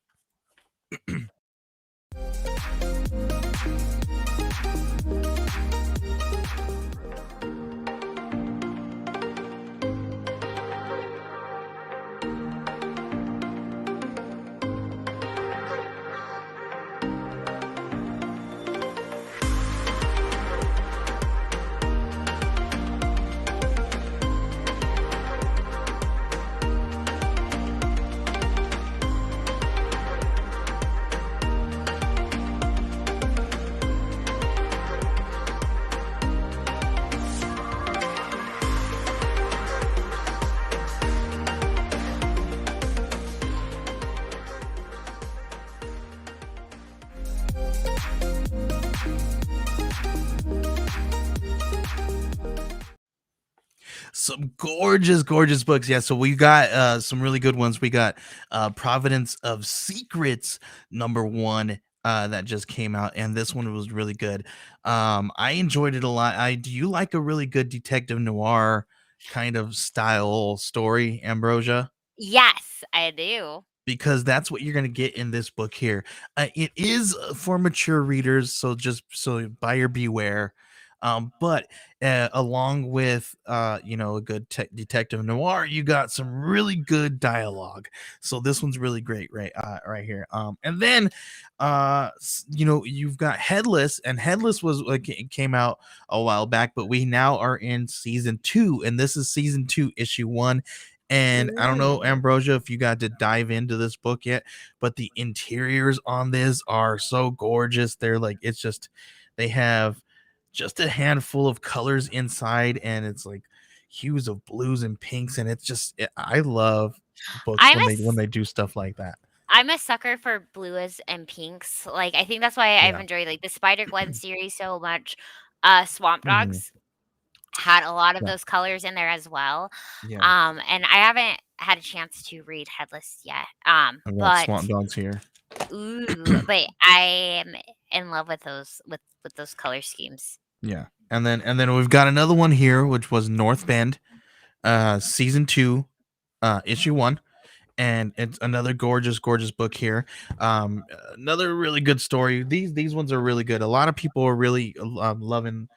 Some gorgeous, gorgeous books. Yeah, so we got some really good ones. We got Providence of Secrets #1 that just came out, and this one was really good. I enjoyed it a lot. I Do you like a really good detective noir kind of style story, Ambrosia? Yes, I do. Because that's what you're going to get in this book here. It is for mature readers, so just so buyer beware. But along with a good detective noir, you got some really good dialogue. So this one's really great, right here. And then you've got Headless, and Headless was like it came out a while back, but we now are in season 2, and this is season 2, issue 1. And I don't know, Ooh. Ambrosia, if you got to dive into this book yet, but the interiors on this are so gorgeous. They're like, it's just, they have just a handful of colors inside, and it's like hues of blues and pinks, and it's just, I love books I'm when a they s do stuff like that. I'm a sucker for blues and pinks. Like, I think that's why I've Yeah. enjoyed, like, the Spider-Gwen series so much. Swamp Mhm. Dogs had a lot of Yeah. those colors in there as well. Yeah. And I haven't had a chance to read Headless yet. I got But Swamp Dogs here. but I am in love with those color schemes. Yeah. And then we've got another one here, which was North Bend, season 2, issue 1. And it's another gorgeous, gorgeous book here. Another really good story. These ones are really good. A lot of people are really loving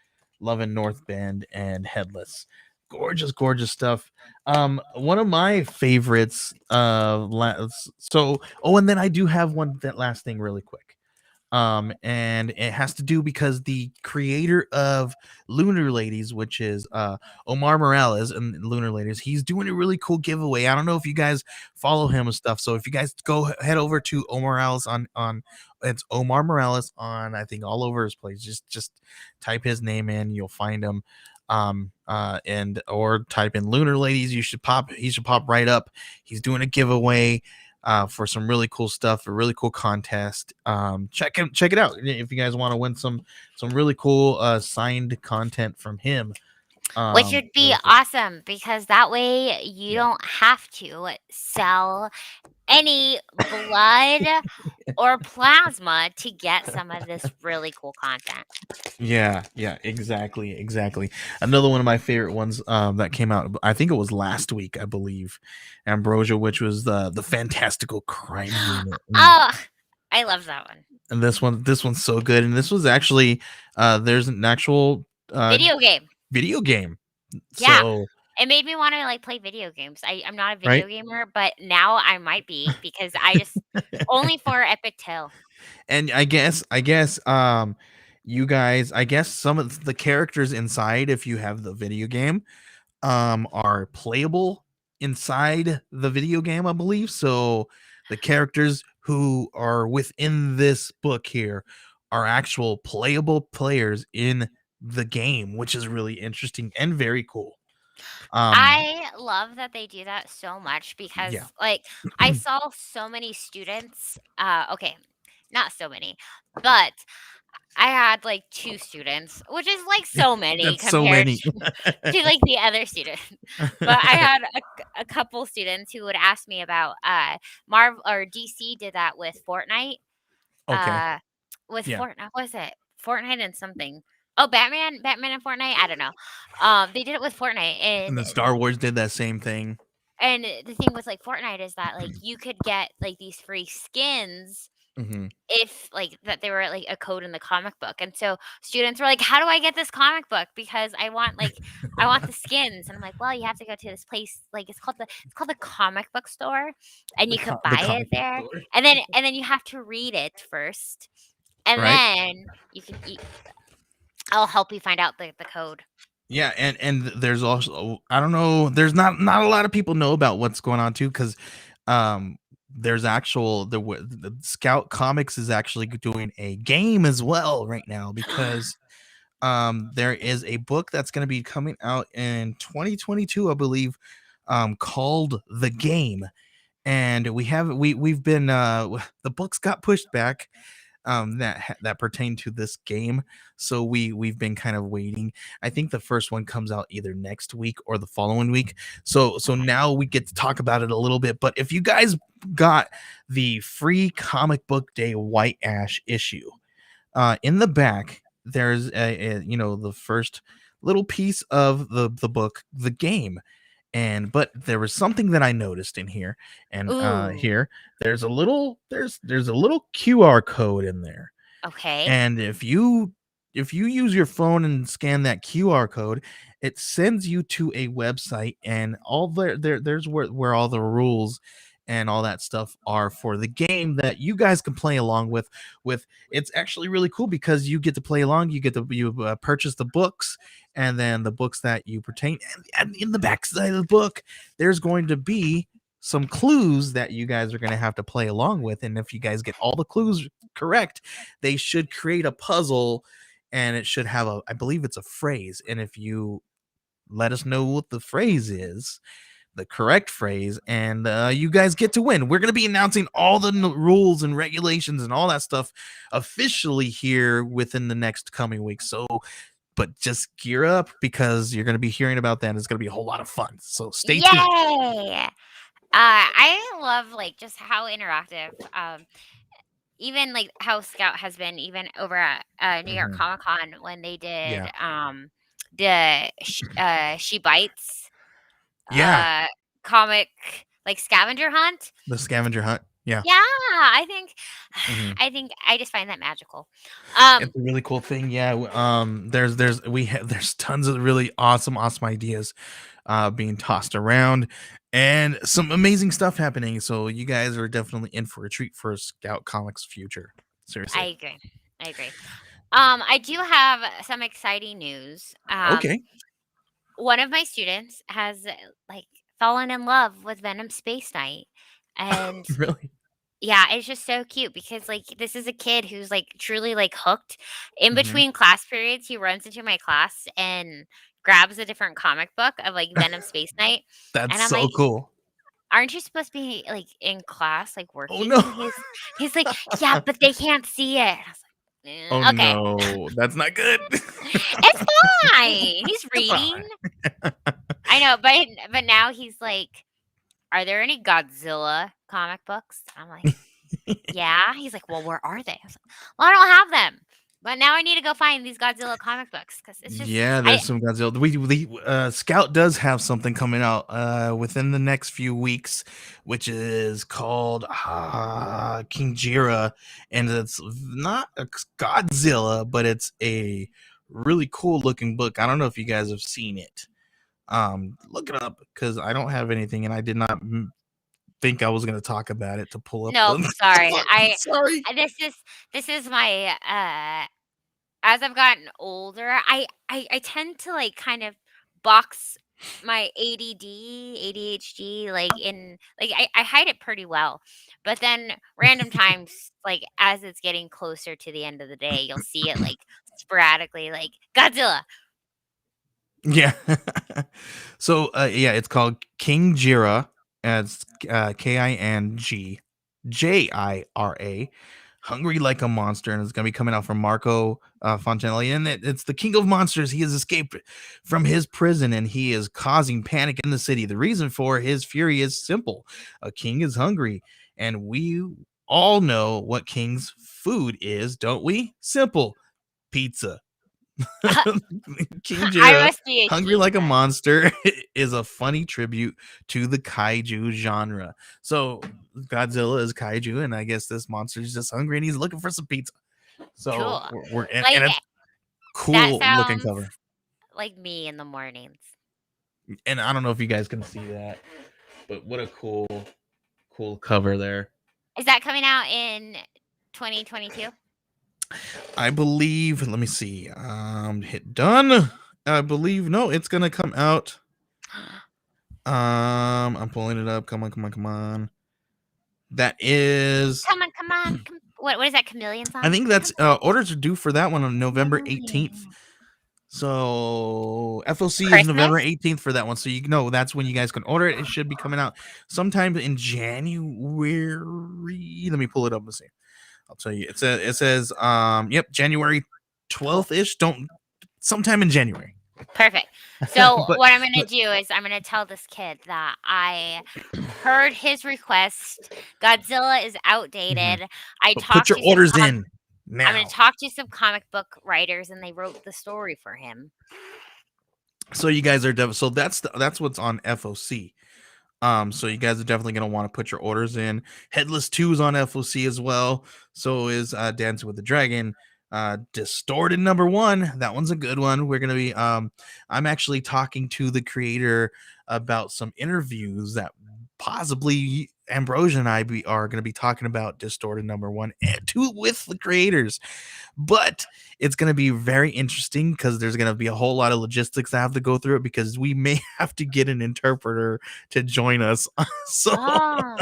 North Bend and Headless. Gorgeous, gorgeous stuff. One of my favorites. And then I do have one, that last thing really quick. And it has to do because the creator of Lunar Ladies, which is Omar Morales and Lunar Ladies, he's doing a really cool giveaway. I don't know if you guys follow him and stuff, so if you guys go head over to Omar Morales on it's Omar Morales on, I think, all over his place. Just type his name in, you'll find him. And or type in Lunar Ladies, he should pop right up. He's doing a giveaway for some really cool stuff, a really cool contest. Check it out if you guys want to win some really cool signed content from him. Which would be Really cool. awesome because that way you Yeah. don't have to sell any blood or plasma to get some of this really cool content. Yeah, yeah, exactly. Another one of my favorite ones that came out, I think it was last week, I believe, Ambrosia, which was the Fantastical Crime Unit. Oh, I love that one. And this one's so good. And this was actually there's an actual Video game. video game. Yeah. So It made me wanna, like, play video games. I'm not a right. video gamer, but now I might be because I just only for Epic Tale. And I guess you guys, I guess some of the characters inside, if you have the video game, are playable inside the video game, I believe. So the characters who are within this book here are actual playable players in the game, which is really interesting and very cool. um I love that they do that so much because, yeah. like, I saw so many students, okay, not so many, but I had, like, 2 students, which is, like, so many That's so compared many. to, like, the other students. But I had a couple students who would ask me about, Marvel or DC did that with Fortnite. Okay. Uh, with Yeah. Fortnite, what was it? Fortnite and something. Oh, Batman and Fortnite? I don't know. They did it with Fortnite, And the Star Wars did that same thing. and the thing with, like, Fortnite is that, like, you could get, like, these free skins Hmm. if, like, that they were, like, a code in the comic book, and so students were like, "How do I get this comic book? Because I want the skins." And I'm like, "Well, you have to go to this place, like, it's called the comic book store, and you could The buy it comic book there, store, and then you have to read it first, and right? then I'll help you find out the code." Yeah, and there's also, I don't know, there's not a lot of people know about what's going on too, because um there's actual the Scout Comics is actually doing a game as well right now, because there is a book that's going to be coming out in 2022, I believe, called The Game. And we've been the books got pushed back, that pertain to this game. So we've been kind of waiting. I think the first one comes out either next week or the following week. So now we get to talk about it a little bit. But if you guys got the free Comic Book Day White Ash issue, in the back there's the first little piece of the book, The Game. And but there was something that I noticed in here, and Ooh, here there's a little QR code in there. okay. And if you use your phone and scan that QR code, it sends you to a website, and all there's where all the rules and all that stuff are for the game that you guys can play along with. It's actually really cool because you get to play along, you get to purchase the books, and then the books that you pertain, and in the back side of the book there's going to be some clues that you guys are going to have to play along with, and if you guys get all the clues correct, they should create a puzzle, and it should have a, I believe it's a phrase, and if you let us know what the phrase is, the correct phrase, and you guys get to win. We're going to be announcing all the rules and regulations and all that stuff officially here within the next coming week. So, but just gear up because you're going to be hearing about that. It's going to be a whole lot of fun. So stay tuned. Yay! I love like just how interactive, even like how Scout has been, even over at New York Mhm. Comic Con when they did Yeah. She Bites Yeah. comic like scavenger hunt. The scavenger hunt. Yeah. Yeah, I think Mhm. I think I just find that magical. It's a really cool thing. Yeah. There's tons of really awesome ideas being tossed around and some amazing stuff happening. So you guys are definitely in for a treat for Scout Comics future. I Seriously. agree. I agree. I do have some exciting news. Okay. One of my students has like fallen in love with Venom Space Knight, and Really? yeah, it's just so cute because like this is a kid who's like truly like hooked. In Mhm. between class periods, he runs into my class and grabs a different comic book of like Venom Space Knight, That's and I'm so like, cool. "Aren't you supposed to be like in class, like Oh working?" no. And he's like, "Yeah, but they can't see it." And I was like, Oh Okay, no. That's not good. it's fine. He's It's reading. fine. I know, but now he's like, "Are there any Godzilla comic books?" I'm like, "Yeah." He's like, "Well, where are they?" I was like, "Well, I don't have them, but now I need to go find these Godzilla comic books because it's just Yeah, I there's some Godzilla. Scout does have something coming out within the next few weeks, which is called King Jira, and it's not a Godzilla, but it's a really cool looking book. I don't know if you guys have seen it. Look it up because I don't have anything, and I did not think I was going to talk about it to pull up nope. the Sorry, book. Sorry. this is my as I've gotten older, I tend to like kind of box my ADD, ADHD like in like I hide it pretty well. But then random times like as it's getting closer to the end of the day, you'll see it like sporadically like Godzilla. Yeah. So yeah, it's called King Jira. It's Kingjira. Hungry like a monster, and it's gonna be coming out from Marco Fontanelli. And it's the king of monsters. He has escaped from his prison, and he is causing panic in the city. The reason for his fury is simple: a king is hungry, and we all know what king's food is, don't we? Simple: pizza. King I Jira, must be a Hungry king Like a then. Monster, is a funny tribute to the kaiju genre. So Godzilla is kaiju, and I guess this monster is just hungry and he's looking for some pizza. So Cool. we're Like and it's that cool looking sounds cover. like me in the mornings. And I don't know if you guys can see that, but what a cool cover there. Is that coming out in 2022? I believe, let me see. Hit done. I believe no, it's gonna come out. I'm pulling it up. Come on. That is, Come on. What is that chameleon I song? think Come that's on, orders are due for that one on November 18th. chameleon. So FOC is November Christmas? 18th for that one. So you know that's when you guys can order it. It should be coming out sometime in January. Let me pull it up and see. I'll tell you. It says yep, January Cool. 12th ish. Don't Sometime in January. Perfect. So but what I'm gonna but do is I'm gonna tell this kid that I heard his request. Godzilla is mhm. outdated. I but put talked your to some orders in I'm gonna now. talk to some comic book writers and they wrote the story for him. So you guys are so that's what's on FOC. So you guys are definitely gonna want to put your orders in. Headless 2 is on FOC as well. So is Dancing with the Dragon. Distorted #1. That one's a good one. We're gonna be I'm actually talking to the creator about some interviews that possibly Ambrosia and I are going to be talking about Distorted #1 and 2 with the creators. But it's going to be very interesting because there's going to be a whole lot of logistics that have to go through it because we may have to get an interpreter to join us. So, Oh,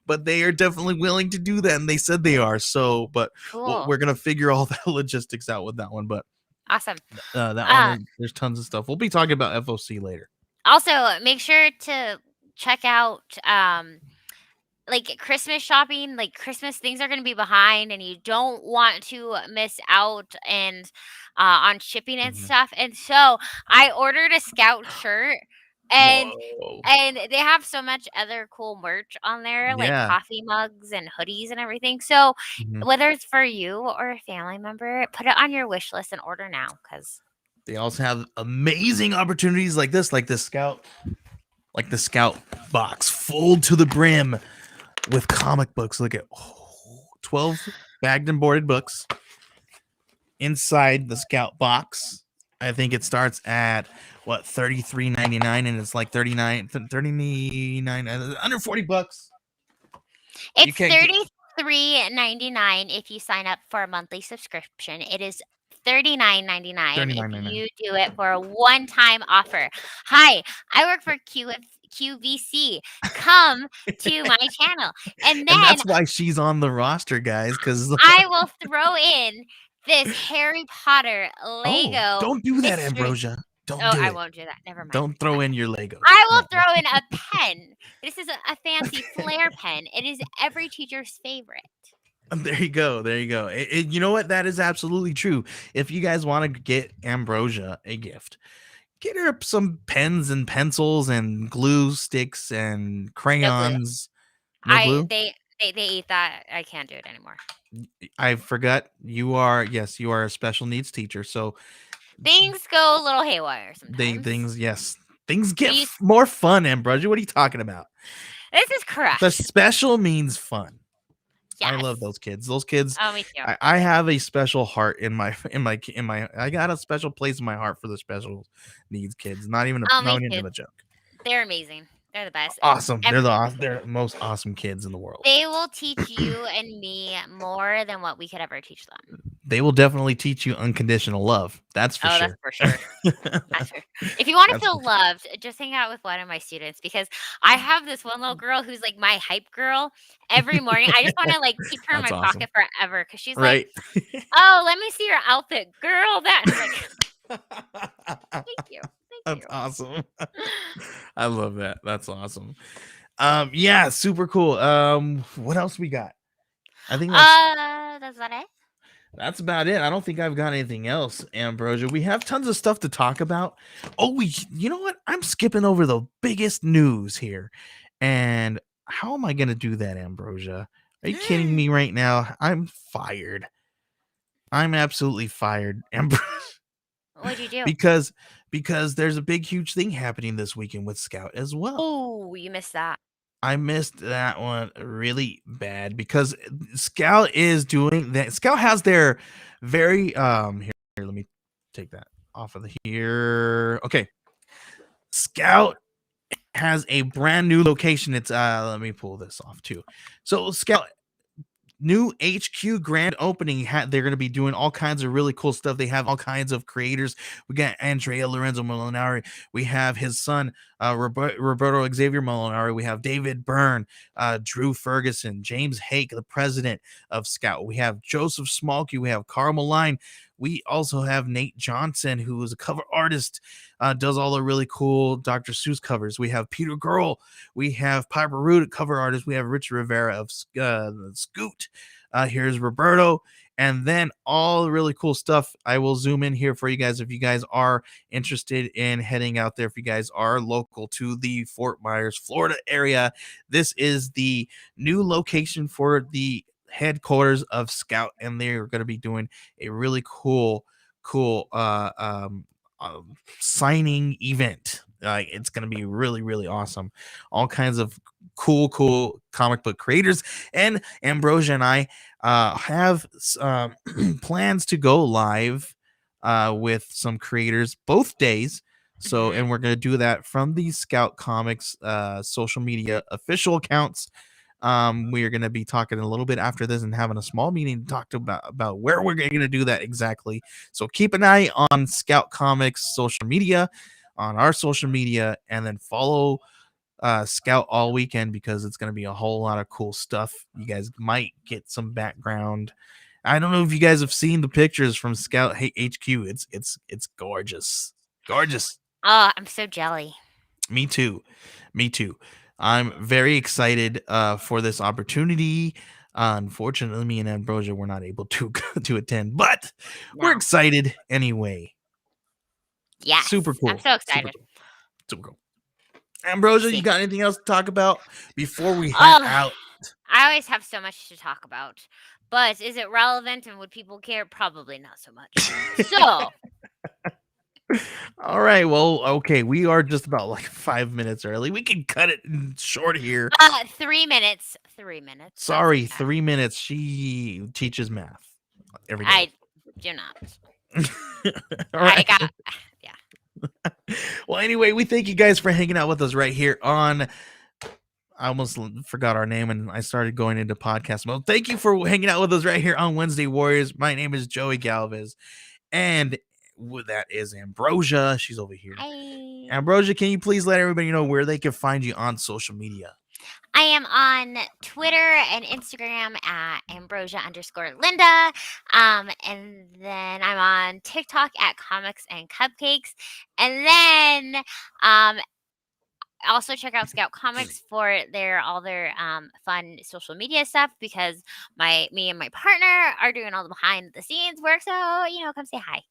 but they are definitely willing to do that, and they said they are. So, but cool. we're going to figure all the logistics out with that one. But Awesome. that one, Uh, there's tons of stuff. We'll be talking about FOC later. Also, make sure to check out like Christmas shopping, like Christmas things are going to be behind and you don't want to miss out and on shipping and Mhm. stuff. And so I ordered a Scout shirt and Whoa. and they have so much other cool merch on there, like Yeah. coffee mugs and hoodies and everything. So Mhm. whether it's for you or a family member, put it on your wish list and order now cuz They also have amazing opportunities like this, like the Scout box, full to the brim with comic books. Look at 12 bagged and boarded books inside the Scout box. I think it starts at what $33.99 and it's like 39 under $40. You it's can't get $33.99 if you sign up for a monthly subscription. It is $39.99 if 39.99. you do it for a one-time offer. Hi, I work for QVC. Come to my channel. And And then that's why she's on the roster, guys, cuz I will throw in this Harry Potter oh, Lego don't do that, mystery. Ambrosia. Don't Oh, do I it. won't do that. Never mind. Don't throw in your Legos. I will No. throw in a pen. This is a fancy flare pen. It is every teacher's favorite. There you go. There you go. You know what? That is absolutely true. If you guys want to get Ambrosia a gift, get her some pens and pencils and glue sticks and No glue. crayons. No I glue? they eat that. I can't do it anymore. I forgot you are, yes, you are a special needs teacher. So Things go a little haywire sometimes. things get We more fun, Ambrosia. What are you talking about? This is The correct. special means fun. I Yes. love those kids. Those kids. Oh, me too. I have a special heart in my. I got a special place in my heart for the special needs kids. Not even Oh, not me even too. a joke. They're amazing. They're the best. Awesome. And They're the most awesome kids in the world. they will teach you and me more than what we could ever teach them. They will definitely teach you unconditional love. That's for Oh, sure. that's for sure. That's for If you want to That's feel loved, just hang out with one of my students because I have this one little girl who's like my hype girl. Every morning, I just want to like keep her in That's my awesome. pocket forever because she's like, Right. "Oh, let me see your outfit, girl." That and I'm like, thank you, That's thank you. awesome. I love that. That's awesome. Yeah, super cool. What else we got? I think That's about it. that's about it. I don't think I've got anything else, Ambrosia. We have tons of stuff to talk about. Oh, you know what? I'm skipping over the biggest news here. And how am I going to do that, Ambrosia? Are you kidding me right now? I'm fired. I'm absolutely fired, Ambrosia. What'd you do? Because there's a big huge thing happening this weekend with Scout as well. Oh, you missed that. I missed that one really bad because Scout is doing that. Scout has their very here, let me take that off of here. Okay. Scout has a brand new location. It's let me pull this off too. So Scout new HQ grand opening. They're going to be doing all kinds of really cool stuff. They have all kinds of creators. We got Andrea Lorenzo Molinari. We have his son, Roberto Xavier Molinari. We have David Byrne, Drew Ferguson, James Hake, the president of Scout. We have Joseph Smolke. We have Carl Maline. We also have Nate Johnson, who is a cover artist, does all the really cool Dr. Seuss covers. We have Peter Girl. We have Piper Root, cover artist. We have Richard Rivera of Scoot. Here's Roberto. And then all the really cool stuff. I will zoom in here for you guys if you guys are interested in heading out there. If you guys are local to the Fort Myers, Florida area, this is the new location for the headquarters of Scout, and they're going to be doing a really cool signing event. It's going to be really, really awesome. All kinds of cool comic book creators, and Ambrosia and I have plans to go live with some creators both days. So, Mhm. and we're going to do that from the Scout Comics social media official accounts. We are going to be talking a little bit after this and having a small meeting to talk about where we're going to do that exactly. So keep an eye on Scout Comics social media, on our social media, and then follow Scout all weekend because it's going to be a whole lot of cool stuff. You guys might get some background. I don't know if you guys have seen the pictures from Scout HQ. It's gorgeous, gorgeous. Oh, I'm so jelly. Me too. Me too. I'm very excited for this opportunity. Unfortunately, me and Ambrosia were not able to to attend, but we're No. excited anyway. Super Yes, I'm cool. so Super excited. cool. Super cool. We'll Ambrosia, you see. got anything else to talk about before we head Oh, out? I always have so much to talk about, but is it relevant and would people care? Probably not so much. So, All right. Well, okay. We are just about like 5 minutes early. We can cut it short here. 3 minutes. 3 minutes. That's Sorry, okay. 3 minutes. She teaches math every day. I do not. All I right. got. Yeah. Well, anyway, we thank you guys for hanging out with us right here on. I almost forgot our name and I started going into podcast mode. Thank you for hanging out with us right here on Wednesday Warriors. My name is Joey Galvez, and that is Ambrosia. She's over here. I Ambrosia, can you please let everybody know where they can find you on social media? I am on Twitter and Instagram at Ambrosia_Linda. And then I'm on TikTok at Comics and Cupcakes. And then also check out Scout Comics for all their fun social media stuff because me and my partner are doing all the behind the scenes work. So, come say hi.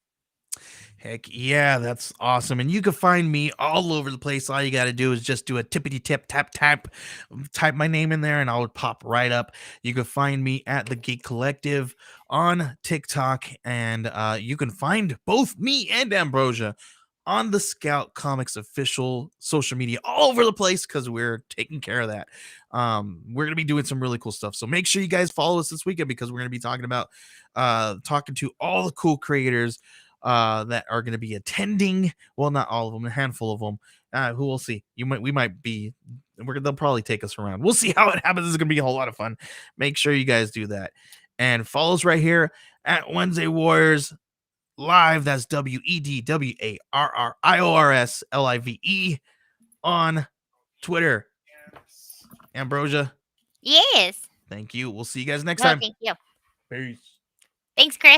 Heck yeah, that's awesome. And you can find me all over the place. All you got to do is just do a tippity tip tap tap, type my name in there, and I would pop right up. You can find me at the Geek Collective on TikTok, and you can find both me and Ambrosia on the Scout Comics official social media all over the place because we're taking care of that. We're gonna be doing some really cool stuff. So make sure you guys follow us this weekend because we're gonna be talking about talking to all the cool creators that are going to be attending. Well, not all of them, a handful of them. Who will see? We might be. They'll probably take us around. We'll see how it happens. It's going to be a whole lot of fun. Make sure you guys do that and follow us right here at Wednesday Warriors Live. That's WEDWARRIORSLIVE on Twitter. Ambrosia, Yes. thank you. We'll see you guys next No, time. thank you. Peace. Thanks, Chris.